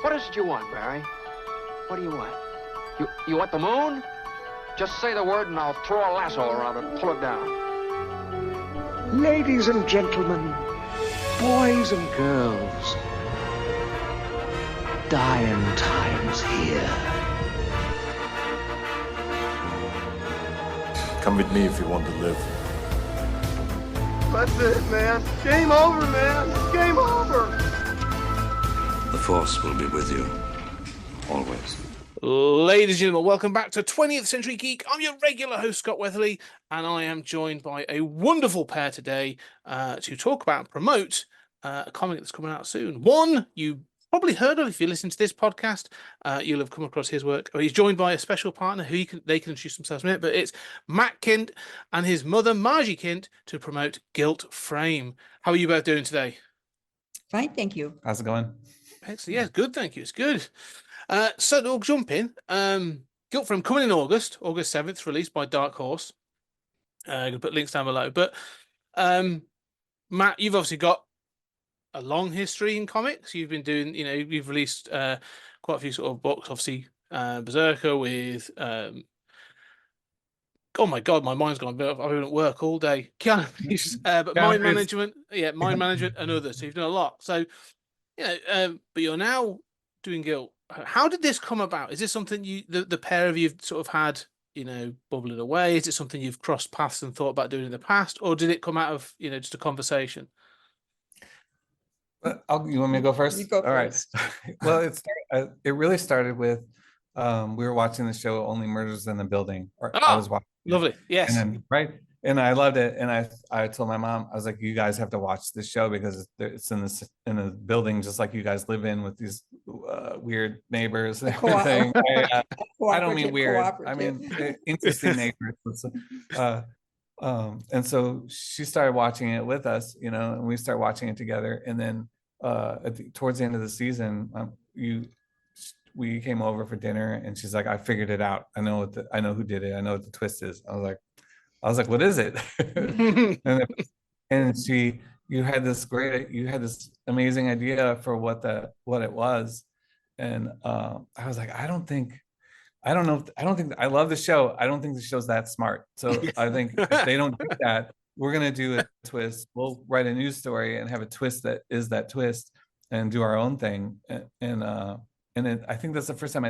What is it you want, Barry? What do you want? You want the moon? Just say the word and I'll throw a lasso around it and pull it down. Ladies and gentlemen, boys and girls, dying times here. Come with me if you want to live. That's it, man. Game over, man. Game over. The Force will be with you, always. Ladies and gentlemen, welcome back to 20th Century Geek. I'm your regular host, Scott Weatherly, and I am joined by a wonderful pair today to talk about and promote a comic that's coming out soon. One you probably heard of if you listen to this podcast. You'll have come across his work. He's joined by a special partner who they can introduce themselves in a minute, but it's Matt Kindt and his mother, Margie Kindt, to promote Gilt Frame. How are you both doing today? Fine, thank you. How's it going? Excellent. Yeah, good, thank you. It's good. So we'll jump in. Gilt Frame coming in August 7th, released by Dark Horse. I'm going to put links down below. But Matt, you've obviously got a long history in comics. You've been doing, you've released quite a few sort of books. Obviously, Berserker with, oh my God, my mind's gone. I've been at work all day. Keanu Reeves, but Mind Management, Mind Management and others. So you've done a lot. So, but you're now doing Gilt. How did this come about? Is this something the pair of you have sort of had, bubbling away? Is it something you've crossed paths and thought about doing in the past, or did it come out of, just a conversation? You want me to go first? You go first. All right. Well, it really started with we were watching the show Only Murders in the Building. I was watching. Lovely. Yes. And I loved it. And I told my mom, I was like, you guys have to watch this show because it's in a building just like you guys live in with these weird neighbors and everything. I don't mean weird. I mean interesting neighbors. And so she started watching it with us, and we started watching it together. And then towards the end of the season, we came over for dinner, and she's like, "I figured it out. I know who did it. I know what the twist is." I was like, "What is it?" and you had this amazing idea for what it was, and I was like, I love the show. I don't think the show's that smart. So I think if they don't do that, we're going to do a twist. We'll write a news story and have a twist that is that twist and do our own thing. I think that's the first time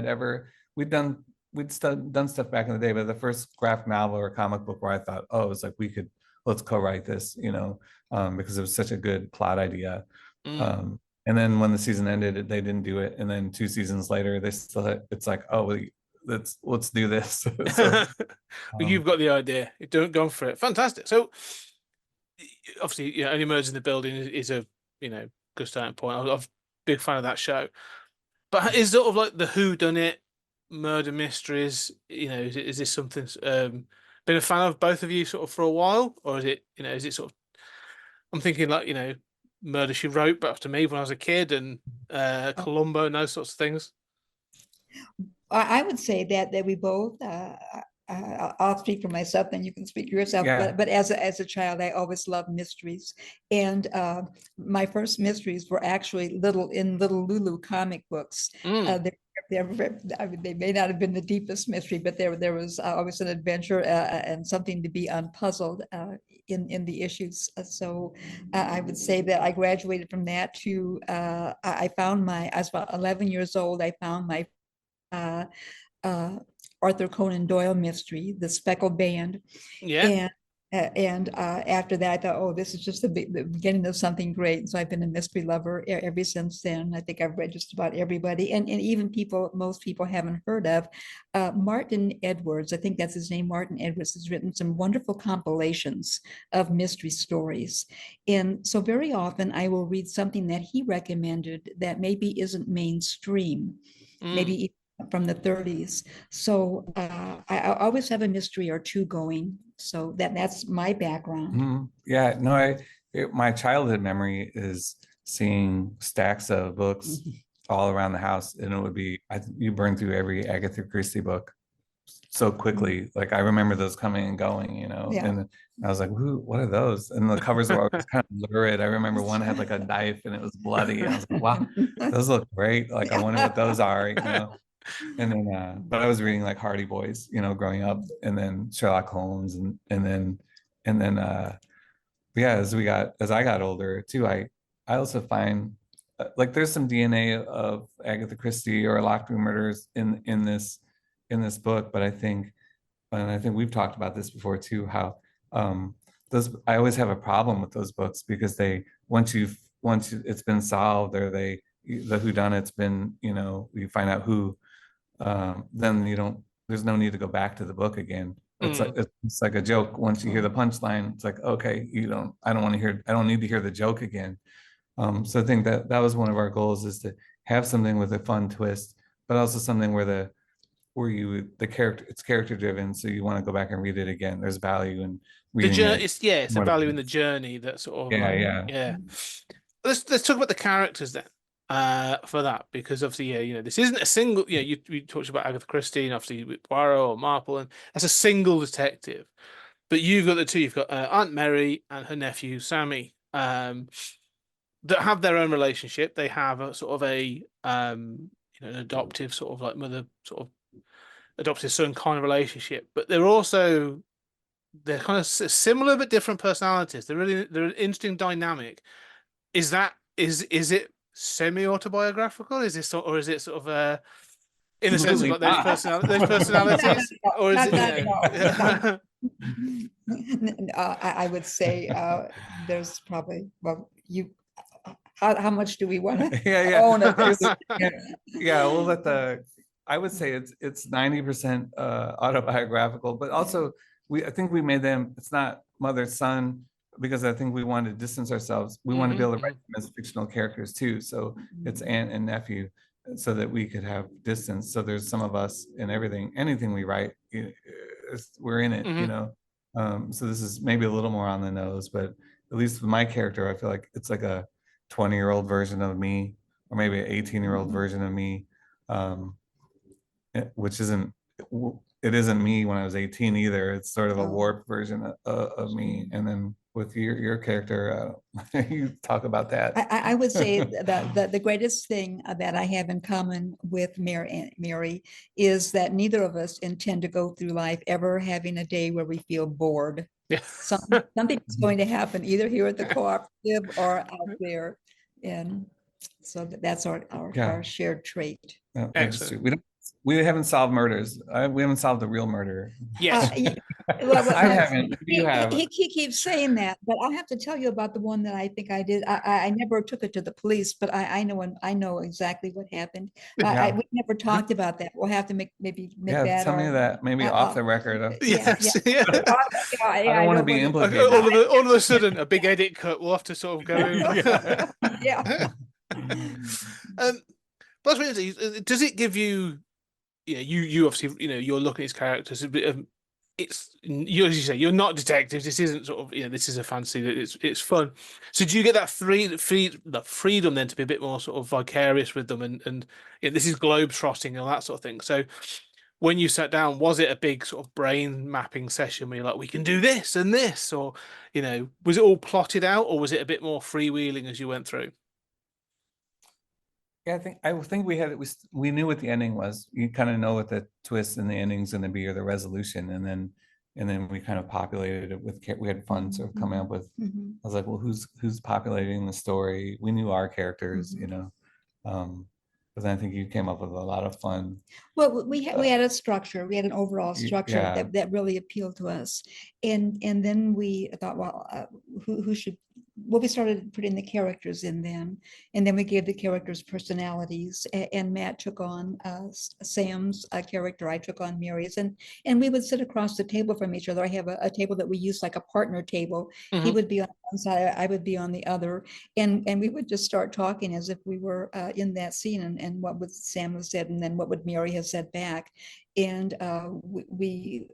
we'd done stuff back in the day, but the first graphic novel or comic book where I thought, it's like let's co-write this, because it was such a good plot idea. And then when the season ended, they didn't do it. And then 2 seasons later, it's like, let's do this. So, you've got the idea. Don't go for it. Fantastic. So obviously, Only Murders in the Building is a good starting point. I'm a big fan of that show. But is sort of like the whodunit murder mysteries? Is this something been a fan of both of you sort of for a while, or is it sort of? I'm thinking like Murder She Wrote, but after me when I was a kid, and Columbo and those sorts of things. I would say that we both. I'll speak for myself, then you can speak for yourself. Yeah. But as a child, I always loved mysteries, and my first mysteries were actually little Lulu comic books. They may not have been the deepest mystery, but there was always an adventure and something to be unpuzzled in the issues. So I would say that I graduated from that to I was about 11 years old. I found my Arthur Conan Doyle mystery, The Speckled Band. Yeah. And after that, I thought, this is just the beginning of something great. So I've been a mystery lover ever since then. I think I've read just about everybody, and even most people haven't heard of Martin Edwards. I think that's his name. Martin Edwards has written some wonderful compilations of mystery stories. And so very often I will read something that he recommended that maybe isn't mainstream, maybe from the 30s. So I always have a mystery or two going. So that's my background. Mm-hmm. Yeah, no, my childhood memory is seeing stacks of books all around the house, and it would be you burn through every Agatha Christie book. so quickly. Like I remember those coming and going, you know, Yeah. and I was like, "Who? What are those?" And the covers were always kind of lurid. I remember one had like a knife and it was bloody. I was like, "Wow, those look great." Like I wonder what those are, you know. And then, but I was reading like Hardy Boys, you know, growing up, and then Sherlock Holmes, and then yeah, as I got older too, I also find like there's some DNA of Agatha Christie or Lockwood Murders in this book, but I think, and I think we've talked about this before too, how those, I always have a problem with those books because they, it's been solved, or the whodunit's been, you know, you find out who, then you don't, there's no need to go back to the book again. It's like a joke. Once you hear the punchline, it's like, okay, I don't need to hear the joke again. So I think that was one of our goals, is to have something with a fun twist, but also something where it's character driven, so you want to go back and read it again. There's value in reading it. It's a value in the journey that sort of yeah. Let's talk about the characters then. For that, because obviously, yeah, you know, this isn't a single, you know, you talked about Agatha Christie and obviously with Poirot or Marple, and that's a single detective. But you've got the two. You've got Aunt Mary and her nephew Sammy, that have their own relationship. They have a sort of a you know, an adoptive sort of like mother sort of adoptive son kind of relationship. But they're kind of similar but different personalities. They're an interesting dynamic. Is it semi-autobiographical? Is this, or is it sort of in the sense of like those personalities, or is it? I would say there's probably, well, how much do we want to own it? Yeah, we'll let I would say it's 90% autobiographical, but also I think we made them, it's not mother son, because I think we wanted to distance ourselves. We want to be able to write them as fictional characters too. So it's aunt and nephew, so that we could have distance. So there's some of us in anything we write, we're in it, you know. So this is maybe a little more on the nose, but at least with my character, I feel like it's like a 20-year-old version of me, or maybe an 18-year-old version of me, which isn't me when I was 18 either. It's sort of a warped version of me. And then with your character, you talk about that. I would say that the greatest thing that I have in common with Mary is that neither of us intend to go through life ever having a day where we feel bored. Yeah. Something is going to happen either here at the cooperative or out there. And so that's our shared trait. Excellent. We haven't solved murders. We haven't solved the real murder. Yes. I haven't. You have. He keeps saying that, but I'll have to tell you about the one that I think I did. I never took it to the police, but I know exactly what happened. We never talked about that. We'll have to make that. Tell me that maybe off the record. Yes. I don't want to be implicated. All of a sudden, a big edit cut. We'll have to sort of go. Yeah. But does it give you? Yeah, you obviously, you know, you're looking at his characters. As you say, you're not detectives. This isn't sort of, you know, this is a fantasy that it's fun. So do you get that freedom then to be a bit more sort of vicarious with them, and you know, this is globe trotting and all that sort of thing. So when you sat down, was it a big sort of brain mapping session where you're like, we can do this and this, or, you know, was it all plotted out, or was it a bit more freewheeling as you went through? Yeah, I think we knew what the ending was. You kind of know what the twist and the ending's going to be, or the resolution, and then we kind of populated it with. We had fun sort of coming up with. I was like, well, who's populating the story? We knew our characters, you know, but then I think you came up with a lot of fun. Well, we had a structure. We had an overall structure that really appealed to us, and then we thought, well, who should. Well, we started putting the characters in then, and then we gave the characters personalities, and Matt took on Sam's character. I took on Mary's, and we would sit across the table from each other. I have a table that we use like a partner table. He would be on one side, I would be on the other, and we would just start talking as if we were in that scene, and what would Sam have said, and then what would Mary have said back, and we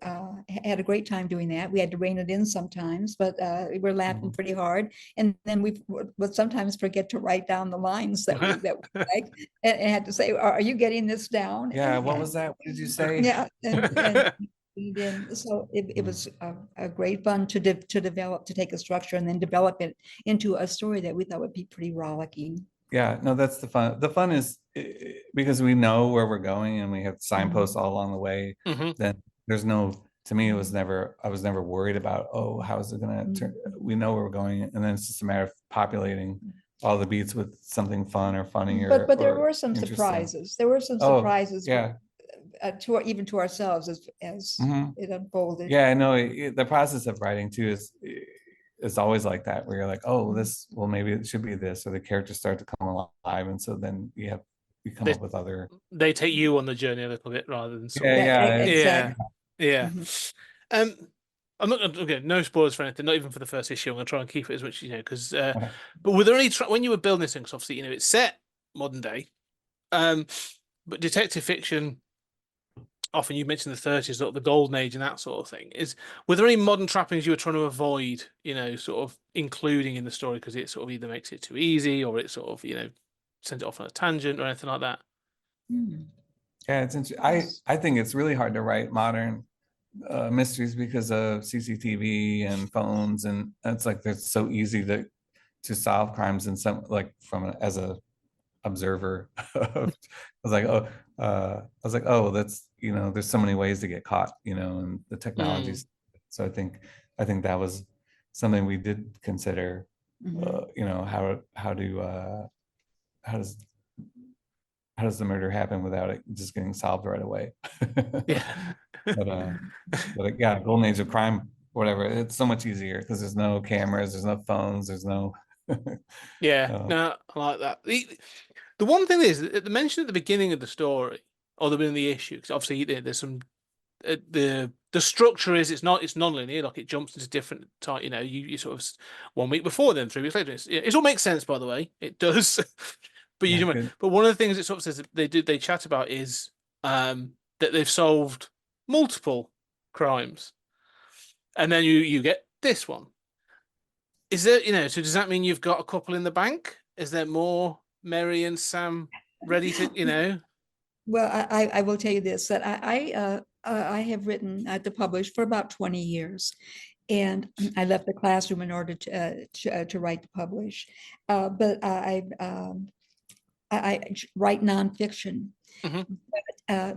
had a great time doing that. We had to rein it in sometimes, but we were laughing pretty hard, and then we would sometimes forget to write down the lines that we like, and had to say, "Are you getting this down?" Yeah, And- what was that? What did you say? yeah, and then so it was a great fun to develop, to take a structure and then develop it into a story that we thought would be pretty rollicking. Yeah, no, that's the fun. The fun is because we know where we're going and we have signposts all along the way. Mhm. Then there's no, to me, it was never, I was never worried about, oh, how is it gonna turn? We know where we're going, and then it's just a matter of populating all the beats with something fun or funny or. But there or were some interesting. surprises. There were some Oh, surprises. yeah. To even to ourselves as Mhm. it unfolded. Yeah, I know the process of writing too is always like that, where you're like, oh, this, well, maybe it should be this, or the characters start to come alive, and so then you come They- up with other. They take you on the journey a little bit rather than sort Yeah, of, yeah, exactly. yeah. Mhm. I'm not gonna, okay, no spoilers for anything, not even for the first issue. I'm gonna try and keep it as much, because. Okay. But were there any when you were building this thing? 'Cause obviously, it's set modern day, but detective fiction. Often you mentioned the 30s, the golden age and that sort of thing. Were there any modern trappings you were trying to avoid, sort of including in the story because it sort of either makes it too easy or it sort of, sends it off on a tangent or anything like that? Yeah, it's interesting. I think it's really hard to write modern mysteries because of CCTV and phones, and it's like they're so easy to solve crimes in some, like as a observer. I was like, oh, that's, there's so many ways to get caught, and the technologies. So I think that was something we did consider. How does the murder happen without it just getting solved right away? Yeah. but yeah, golden age of crime, whatever. It's so much easier because there's no cameras, there's no phones, there's no. Yeah, no, I like that. The one thing is, the mention at the beginning of the story, or the beginning of the issue, because obviously there's some the structure is it's non-linear, like it jumps into different time. You sort of 1 week before, then 3 weeks later. It all makes sense, by the way. It does. But Yeah, you do. good. But one of the things it sort of says that they chat about is that they've solved multiple crimes, and then you get this one. Is there, so does that mean you've got a couple in the bank? Is there more Mary and Sam ready to, Well, I will tell you this, that I have written to publish for about 20 years. And I left the classroom in order to write to publish. But I write nonfiction. Mhm.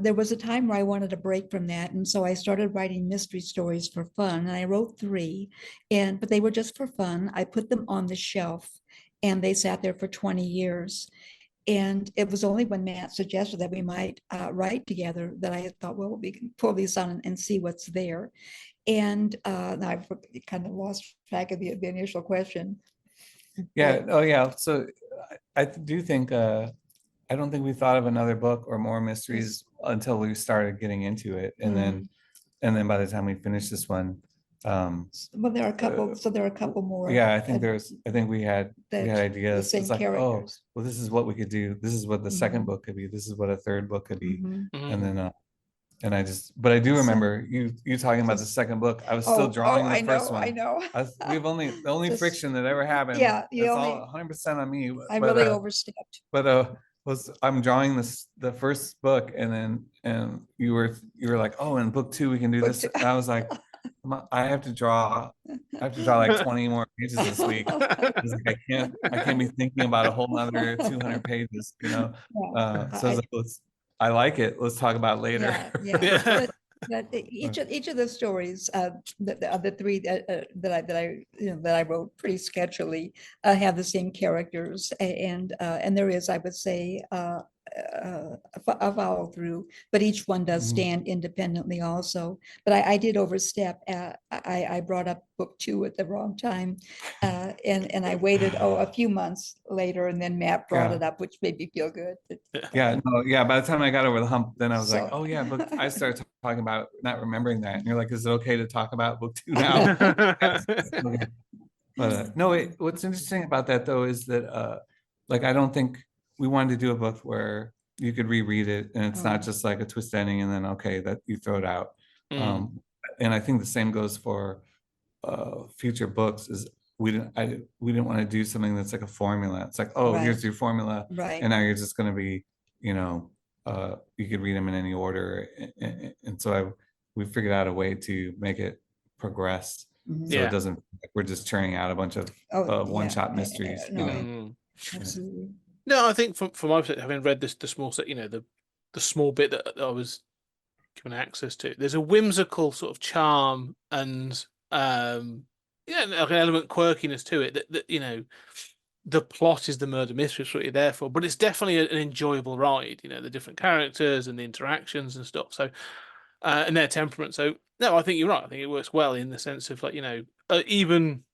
There was a time where I wanted a break from that, and so I started writing mystery stories for fun. And I wrote 3, but they were just for fun. I put them on the shelf, and they sat there for 20 years. And it was only when Matt suggested that we might write together that I thought, well, we can pull these on and see what's there. And now I've kind of lost track of the initial question. Yeah. Oh, yeah. So I do think I don't think we thought of another book or more mysteries until we started getting into it, and then by the time we finished this one, Well, there are a couple, so there are a couple more. yeah, I think we had that- ideas. same It's like, oh, characters. well, this is what we could do. This is what the second Mhm. book could be. This is what a third book could be. Mhm. And then and but I do So- remember you talking about the second book. I was still drawing the I first know, one. I know. The only Just- friction that ever happened. Yeah, the it's only- all 100% on me. I but, really overstepped. But I'm drawing the first book, and you were like, oh, in book 2 we can do Book this. 2. And I was like, I have to draw like 20 more pages this week. I was like, I can't be thinking about a whole nother 200 pages, Yeah, so I was like, I like it. Let's talk about it later. Yeah. Yeah. But each of the stories, the 3 that I wrote pretty sketchily, have the same characters, and there is, I would say, a follow through, but each one does Mhm. stand independently also. But I did overstep. I brought up book 2 at the wrong time, and I waited a few months later, and then Matt brought Yeah. it up, which made me feel good. Yeah, by the time I got over the hump, then I was like, So- oh yeah, but I started talking about not remembering that, and you're like, is it okay to talk about book 2 now? But no, what's interesting about that though is that like I don't think we wanted to do a book where you could reread it and it's not just like a twist ending and then okay that you throw it out. And I think the same goes for future books. Is we didn't want to do something that's like a formula. It's like, oh, here's Right. your formula, Right. and now you're just going to be, you know, you could read them in any order, and so we figured out a way to make it progress, so Yeah. it doesn't like we're just churning out a bunch of one-shot mysteries. No, You know, absolutely. No, I think from my perspective, having read this, the small set, you know, the small bit that I was given access to, there's a whimsical sort of charm and yeah, like an element quirkiness to it that you know, the plot is the murder mystery, it's what you're there for, but it's definitely an enjoyable ride. You know, the different characters and the interactions and stuff. So, and their temperament. So, no, I think you're right. I think it works well in the sense of like, you know, even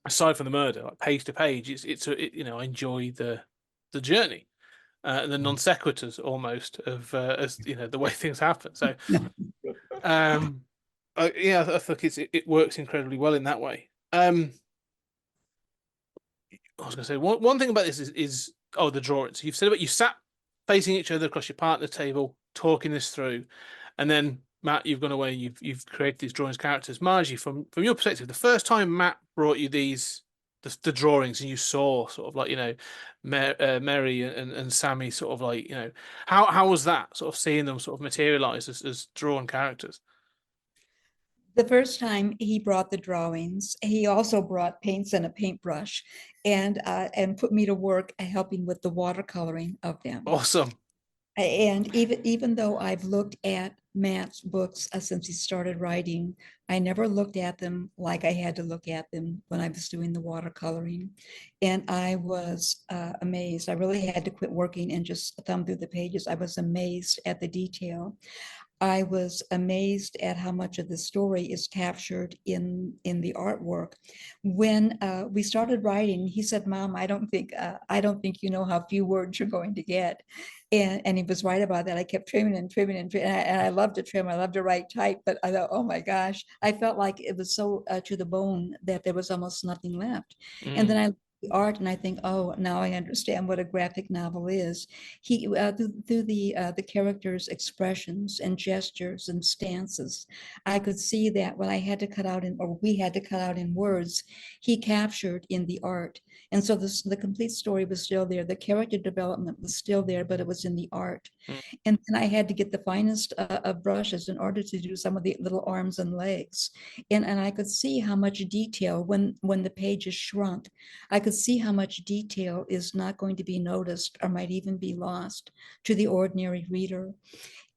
aside from the murder, like page to page, you know, I enjoy the journey and the non sequiturs almost of as you know the way things happen. So, yeah, I think it works incredibly well in that way. I was going to say one thing about this is the drawings. You've said about you sat facing each other across your partner table, talking this through, and then Matt, you've gone away and you've created these drawings, characters. Margie, from your perspective, the first time Matt brought you the drawings and you saw sort of like, you know, Mary and Sammy sort of like, you know, how was that sort of seeing them sort of materialize as drawn characters? The first time he brought the drawings, he also brought paints and a paintbrush and put me to work helping with the watercoloring of them. Awesome. And even though I've looked at Matt's books since he started writing, I never looked at them like I had to look at them when I was doing the watercoloring. And I was amazed. I really had to quit working and just thumb through the pages. I was amazed at the detail. I was amazed at how much of the story is captured in the artwork. When we started writing, he said, "Mom, I don't think you know how few words you're going to get," and he was right about that. I kept trimming and trimming and trimming, and I love to trim. I love to write type, but I thought, oh my gosh, I felt like it was so to the bone that there was almost nothing left. And then I the art and I think, oh, now I understand what a graphic novel is. He through the characters' expressions and gestures and stances, I could see that what I had to cut out or we had to cut out in words, he captured in the art. And so the complete story was still there. The character development was still there, but it was in the art. And then I had to get the finest of brushes in order to do some of the little arms and legs. And I could see how much detail when the page is shrunk, I could see how much detail is not going to be noticed or might even be lost to the ordinary reader.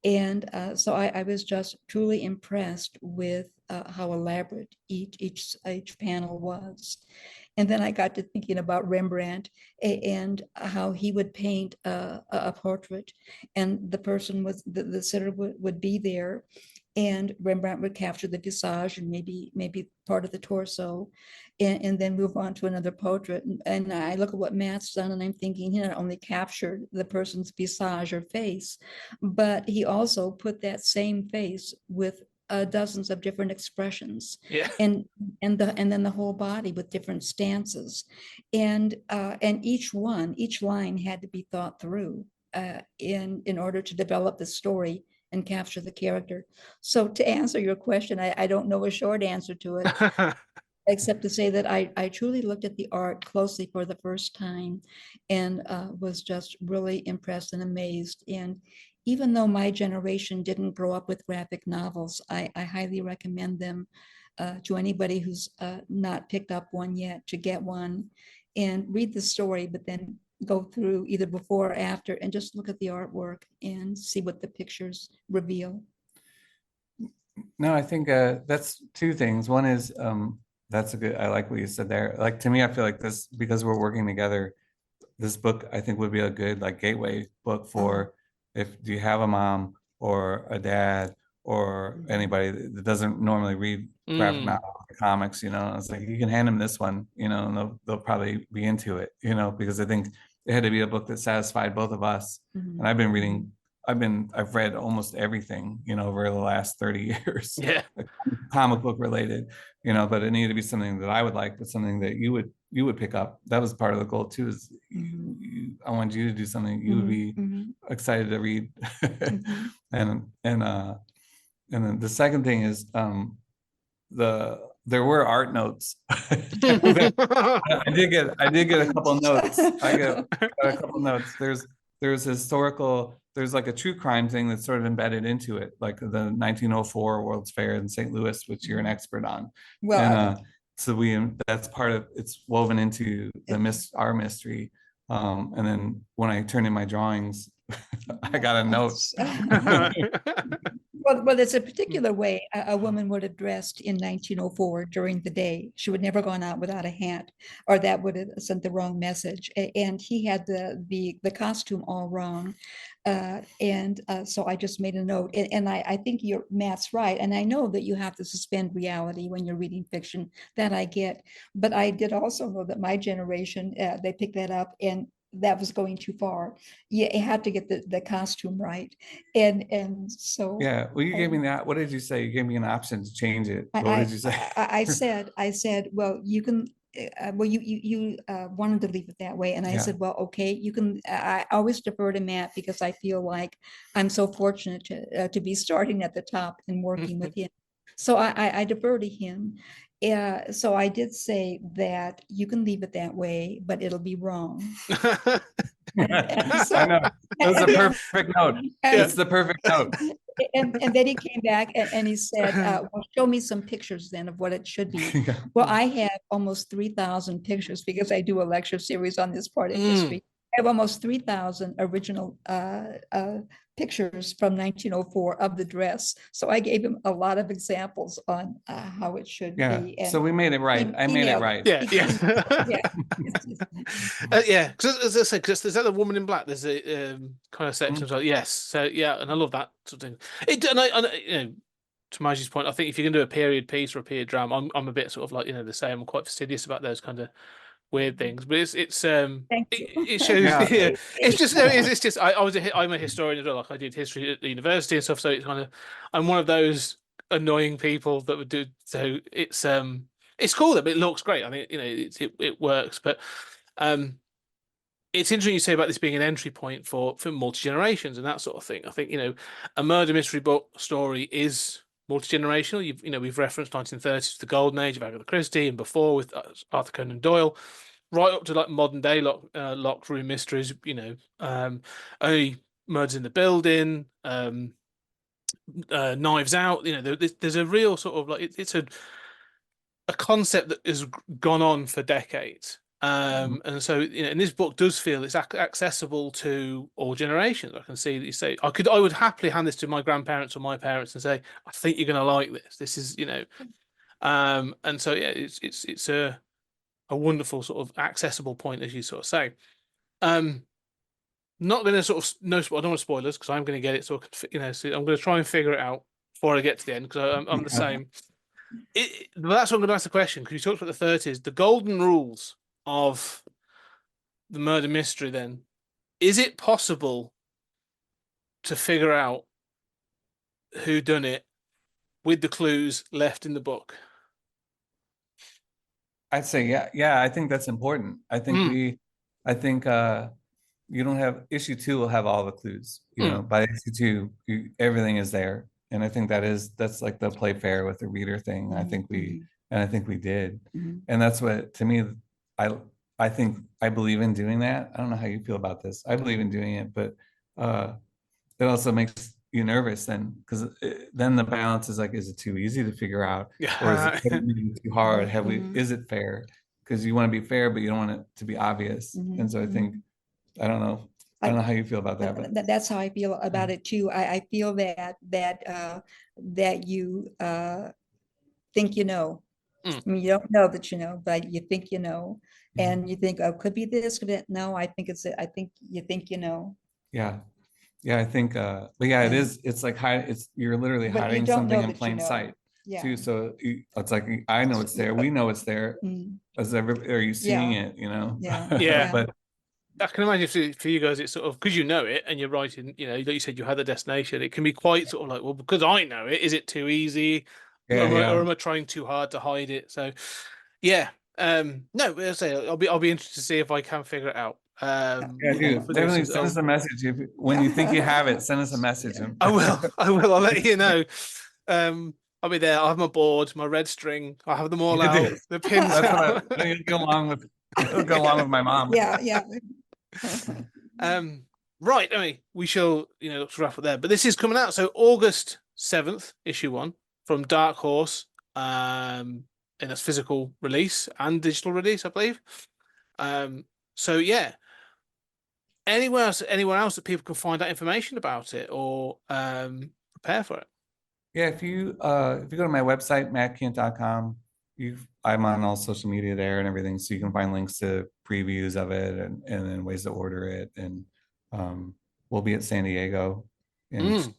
And so I was just truly impressed with how elaborate each panel was. And then I got to thinking about Rembrandt and how he would paint a portrait, and the person was the sitter would be there, and Rembrandt would capture the visage and maybe part of the torso, and then move on to another portrait. And I look at what Matt's done, and I'm thinking he not only captured the person's visage or face, but he also put that same face with dozens of different expressions, Yeah. and then the whole body with different stances, and each line had to be thought through in order to develop the story and capture the character. So to answer your question, I don't know a short answer to it, except to say that I truly looked at the art closely for the first time and was just really impressed and amazed. And even though my generation didn't grow up with graphic novels, I highly recommend them to anybody who's not picked up one yet, to get one and read the story, but then go through either before or after and just look at the artwork and see what the pictures reveal. No, I think that's two things. One is that's a good, I like what you said there. Like to me, I feel like this, because we're working together, this book I think would be a good like gateway book for if you have a mom or a dad or anybody that doesn't normally read graphic novels or comics, you know, it's like you can hand them this one, you know, and they'll probably be into it, you know, because I think it had to be a book that satisfied both of us. And I've been reading I've read almost everything, over the last 30 years, Yeah. comic book related, but it needed to be something that I would like, but something that you would pick up. That was part of the goal too, is I wanted you to do something you would be excited to read. And then the second thing is there were art notes. I did get a couple notes. I got a couple notes. There's historical, there's like a true crime thing that's sort of embedded into it, like the 1904 World's Fair in St. Louis, which you're an expert on. Well, So that's part of, it's woven into our mystery. And then when I turned in my drawings, I got a note. Well, there's a particular way a woman would have dressed in 1904 during the day. She would never gone out without a hat, or that would have sent the wrong message. And he had the costume all wrong. So I just made a note, and I think Matt's right. And I know that you have to suspend reality when you're reading fiction, that I get. But I did also know that my generation, they picked that up, and that was going too far. You had to get the costume right. And so Yeah, well, you gave me that. What did you say? You gave me an option to change it. What did you say? I said, well, you can, well, you wanted to leave it that way. And I said, well, okay, you can, I always defer to Matt because I feel like I'm so fortunate to be starting at the top and working with him. So I defer to him. So I did say that you can leave it that way, but it'll be wrong. I know. It was a perfect note. It's the perfect note. And then he came back and he said, well, show me some pictures then of what it should be. Well, I have almost 3,000 pictures because I do a lecture series on this part of history. I have almost 3,000 original pictures from 1904 of the dress. So I gave him a lot of examples on how it should be. And so we made it right. I made it right. Yeah. Because as I said, because there's that the Woman in Black. There's a kind of section as well. Yes. So yeah, and I love that sort of thing. And I to Margie's point, I think if you can do a period piece or a period drama, I'm a bit sort of like the same. I'm quite fastidious about those kind of weird things, but it shows. It's just I'm a historian as well. Like I did history at the university and stuff, so it's kind of I'm one of those annoying people that would do. So it's cool, but it looks great. I mean, it works, but it's interesting you say about this being an entry point for multi-generations and that sort of thing. I think a murder mystery book story is multi-generational. We've referenced 1930s, the golden age of Agatha Christie, and before with Arthur Conan Doyle, right up to like modern day locked room mysteries. Only Murders in the Building, Knives Out. There's a real sort of like it's a concept that has gone on for decades. And so and this book does feel it's accessible to all generations. I can see that you say I would happily hand this to my grandparents or my parents and say, I think you're going to like this. This is and so yeah, it's a wonderful sort of accessible point, as you sort of say. Not going to sort of I don't want spoilers because I'm going to get it. So so I'm going to try and figure it out before I get to the end because I'm the same. But that's what I'm going to ask the question, because you talked about the 30s, the golden rules of the murder mystery. Then is it possible to figure out who done it with the clues left in the book? I'd say yeah. I think that's important. I think you don't have issue 2 will have all the clues. By issue 2, everything is there, and I think that's like the play fair with the reader thing. I think we did, and that's what, to me, I think I believe in doing that. I don't know how you feel about this. I believe in doing it, but it also makes you nervous then, because then the balance is like, is it too easy to figure out, or is it too hard? Is it fair? Because you want to be fair, but you don't want it to be obvious. And so I think, I don't know how you feel about that, but that's how I feel about it too. I feel that you think I mean, you don't know that but you think and you think, oh, could be this, could it? No, I think you think Yeah, I think, but yeah, it is. It's like you're literally But you hiding don't something know in that you plain know. sight Yeah. too. So it's like, I know it's there. We know it's there. Are you seeing it? Yeah. But I can imagine for you guys, it's sort of because you know it and you're writing, like you said, you had the destination. It can be quite sort of like, well, because I know it, is it too easy? Or am I trying too hard to hide it? So, yeah. No, I'll say I'll be interested to see if I can figure it out. Yeah, dude, For definitely this, send us a message when you think you have it. Send us a message. I will. I'll let you know. I'll be there. I'll have my board, my red string. I'll have them all You out. do. The pins That's out. what it'll go along with. It'll go along with my mom. Yeah. Right. I mean, we shall, look to wrap up there. But this is coming out. So August 7th, issue 1 from Dark Horse. In its physical release and digital release, I believe. So yeah. Anywhere else that people can find out information about it or prepare for it? Yeah, if you go to my website, mattkindt.com, I'm on all social media there and everything, so you can find links to previews of it and then ways to order it. And we'll be at San Diego in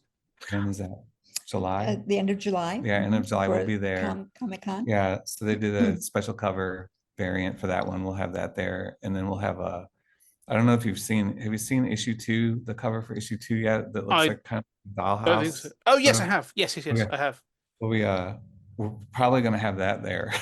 when is that? July? At the end of July. Yeah, end of July, we'll be there. Comic-Con. Yeah, so they did a special cover variant for that one. We'll have that there, and then we'll have I don't know if have you seen issue 2, the cover for issue 2 yet? That looks like kind of dollhouse. So. Oh yes, I have. Yes, okay. I have. Well, we're probably gonna have that there.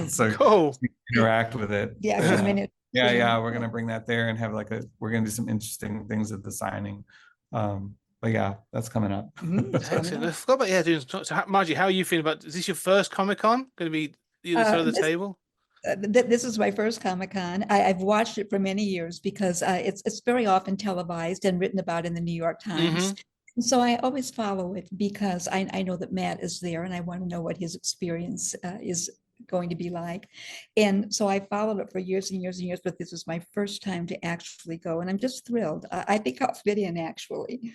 So cool. Interact with it. Yeah, for a minute. Yeah, we're gonna bring that there and have we're gonna do some interesting things at the signing. But yeah, that's coming up. Excellent. I forgot about doing. So Margie, how are you feeling about? Is this your first Comic-Con? Going to be the other side of the table? This is my first Comic-Con. I've watched it for many years because it's very often televised and written about in the New York Times. And so I always follow it because I know that Matt is there and I want to know what his experience is going to be like. And so I followed it for years and years and years, but this is my first time to actually go. And I'm just thrilled. I think I'll fit in actually.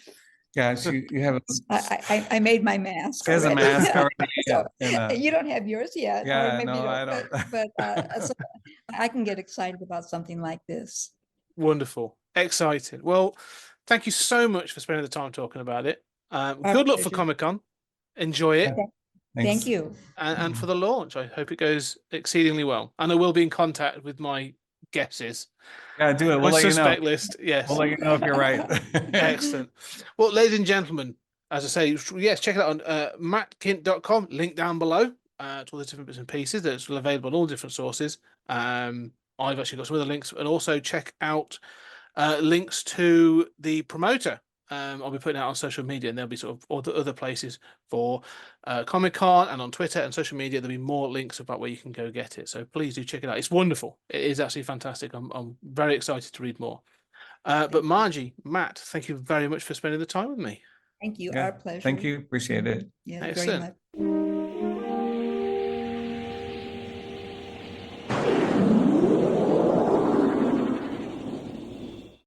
Yeah, you have. I made my mask. She has a mask already. So, you don't have yours yet. Yeah, maybe no, I don't. But so I can get excited about something like this. Wonderful, excited. Well, thank you so much for spending the time talking about it. Good luck for Comic-Con. Enjoy it. Okay. Thank you. And for the launch, I hope it goes exceedingly well. And I will be in contact with my guesses. Yeah, do it. We'll let suspect you know. List. Yes. We'll let you know if you're right. Excellent. Well, ladies and gentlemen, as I say, yes, check it out on mattkindt.com. Link down below to all the different bits and pieces that's available on all different sources. I've actually got some other links, and also check out links to the promoter. I'll be putting out on social media, and there'll be sort of other places for Comic-Con and on Twitter and social media. There'll be more links about where you can go get it. So please do check it out. It's wonderful. It is actually fantastic. I'm very excited to read more. But Margie, Matt, thank you very much for spending the time with me. Thank you. Our pleasure. Thank you. Appreciate it. Yeah, Excellent. very much.